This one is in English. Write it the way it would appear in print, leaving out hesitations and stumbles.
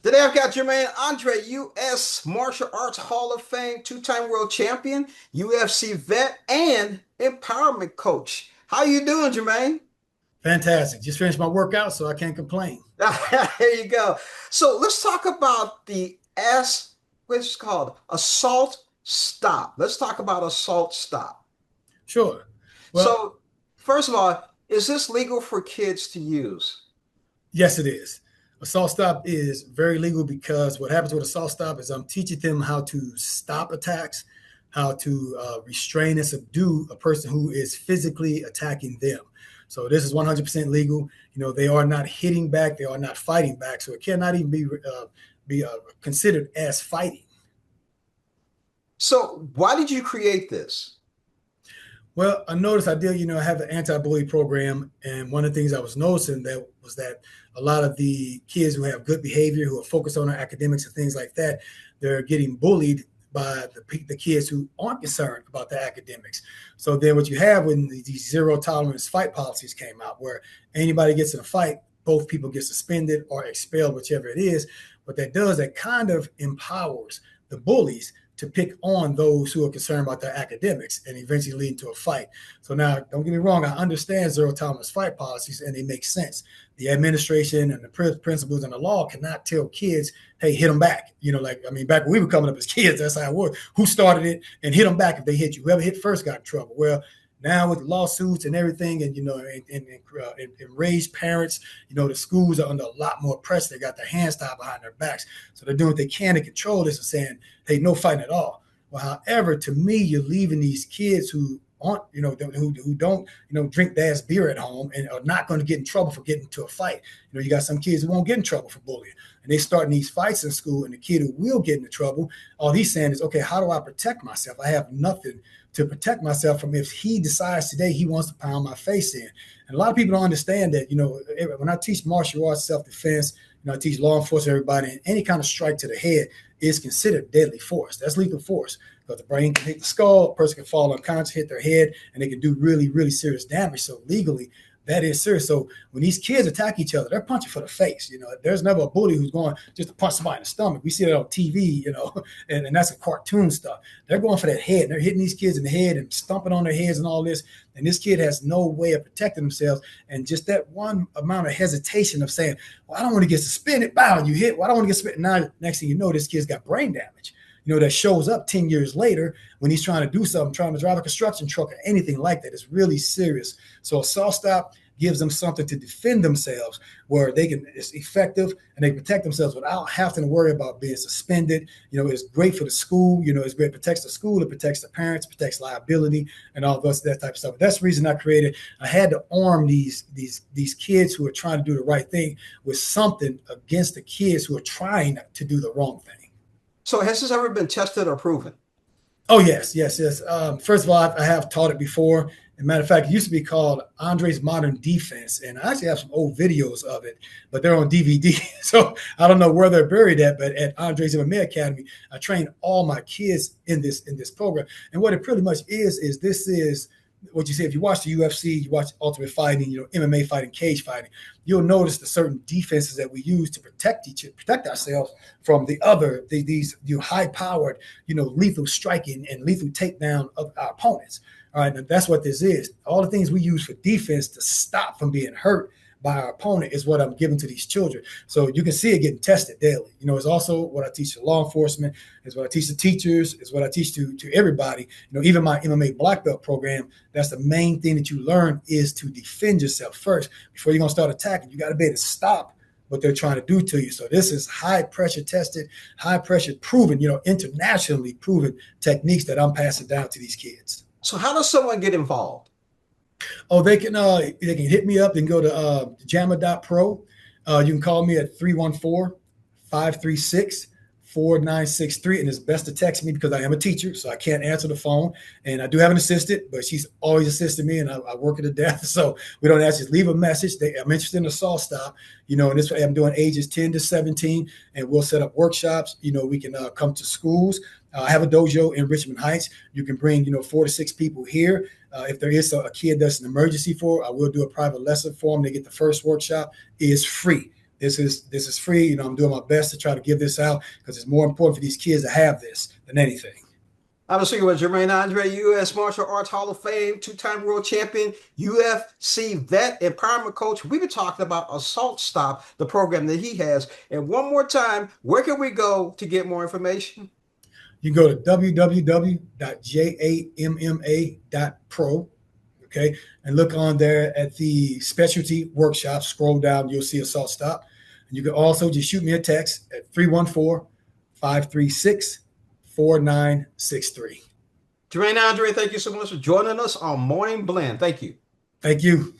Today I've got Jermaine Andre, U.S. Martial Arts Hall of Fame, two-time world champion, UFC vet, and empowerment coach. How you doing, Jermaine? Fantastic. Just finished my workout, so I can't complain. There you go. So let's talk about what's it called? Assault stop. Let's talk about assault stop. Sure. Well, So first of all, is this legal for kids to use? yes, it is. Assault stop is very legal because what happens with assault stop is I'm teaching them how to stop attacks, how to restrain and subdue a person who is physically attacking them. So this is 100% legal. They are not hitting back, they are not fighting back, so it cannot even be considered as fighting. So why did you create this? Well, I noticed I did, I have an anti-bully program, and one of the things I was noticing that a lot of the kids who have good behavior, who are focused on their academics and things like that, they're getting bullied by the kids who aren't concerned about their academics. So then what you have when these zero tolerance fight policies came out, where anybody gets in a fight, both people get suspended or expelled, whichever it is. What that does, that kind of empowers the bullies to pick on those who are concerned about their academics and eventually lead to a fight. So now, don't get me wrong, I understand zero tolerance fight policies and they make sense. The administration and the principals and the law cannot tell kids, hey, hit them back. Back when we were coming up as kids, that's how it was. Who started it and hit them back if they hit you? Whoever hit first got in trouble. Well, now with lawsuits and everything, and enraged parents, the schools are under a lot more pressure. They got their hands tied behind their backs, so they're doing what they can to control this and saying, "Hey, no fighting at all." Well, however, to me, you're leaving these kids who aren't, who don't, drink dad's beer at home and are not going to get in trouble for getting into a fight. You got some kids who won't get in trouble for bullying, and they starting these fights in school, and the kid who will get into trouble, all he's saying is, okay, how do I protect myself? I have nothing to protect myself from if he decides today he wants to pound my face in. And a lot of people don't understand that, when I teach martial arts self-defense, I teach law enforcement, everybody, and any kind of strike to the head is considered deadly force. That's lethal force. Because the brain can hit the skull, a person can fall unconscious, hit their head, and they can do really, really serious damage. So legally, that is serious. So when these kids attack each other, they're punching for the face. There's never a bully who's going just to punch somebody in the stomach. We see that on TV, and that's a cartoon stuff. They're going for that head. They're hitting these kids in the head and stomping on their heads and all this. And this kid has no way of protecting themselves. And just that one amount of hesitation of saying, well, I don't want to get suspended. Bow, you hit. Well, I don't want to get suspended. Now, next thing you know, this kid's got brain damage. That shows up 10 years later when he's trying to do something, trying to drive a construction truck or anything like that. It's really serious. So assault stop gives them something to defend themselves where it's effective and they protect themselves without having to worry about being suspended. It's great for the school. It's great. It protects the school. It protects the parents, protects liability and all that type of stuff. That's the reason I had to arm these kids who are trying to do the right thing with something against the kids who are trying to do the wrong thing. So has this ever been tested or proven? Oh, yes. First of all, I have taught it before. As a matter of fact, it used to be called Andre's Modern Defense, and I actually have some old videos of it, but they're on DVD. So I don't know where they're buried at, but at Andre's MMA Academy, I train all my kids in this program. And what it pretty much is this is what you say. If you watch the UFC, you watch Ultimate Fighting, MMA fighting, cage fighting, you'll notice the certain defenses that we use to protect ourselves from these high-powered, lethal striking and lethal takedown of our opponents. All right, and that's what this is. All the things we use for defense to stop from being hurt by our opponent is what I'm giving to these children. So you can see it getting tested daily. It's also what I teach to law enforcement, is what I teach to teachers, is what I teach to everybody. Even my MMA black belt program, that's the main thing that you learn is to defend yourself first. Before you're going to start attacking, you got to be able to stop what they're trying to do to you. So this is high pressure tested, high pressure proven, internationally proven techniques that I'm passing down to these kids. So how does someone get involved? Oh, they can hit me up and go to jamma.pro. You can call me at 314-536-4963. And it's best to text me because I am a teacher, so I can't answer the phone. And I do have an assistant, but she's always assisting me, and I work her to death. So we don't ask, just leave a message. I'm interested in assault stop, and this way I'm doing ages 10 to 17, and we'll set up workshops. We can come to schools. I have a dojo in Richmond Heights. You can bring, 4 to 6 people here. If there is a kid that's an emergency for, I will do a private lesson for them. They get the first workshop. It is free. This is free. I'm doing my best to try to give this out because it's more important for these kids to have this than anything. I'm speaking with Jermaine Andre, U.S. Martial Arts Hall of Fame, two-time world champion, UFC vet, empowerment coach. We've been talking about Assault Stop, the program that he has. And one more time, where can we go to get more information? You go to www.jamma.pro, okay, and look on there at the specialty workshop. Scroll down, you'll see Assault Stop. And you can also just shoot me a text at 314-536-4963. Jermaine Andre, thank you so much for joining us on Morning Blend. Thank you. Thank you.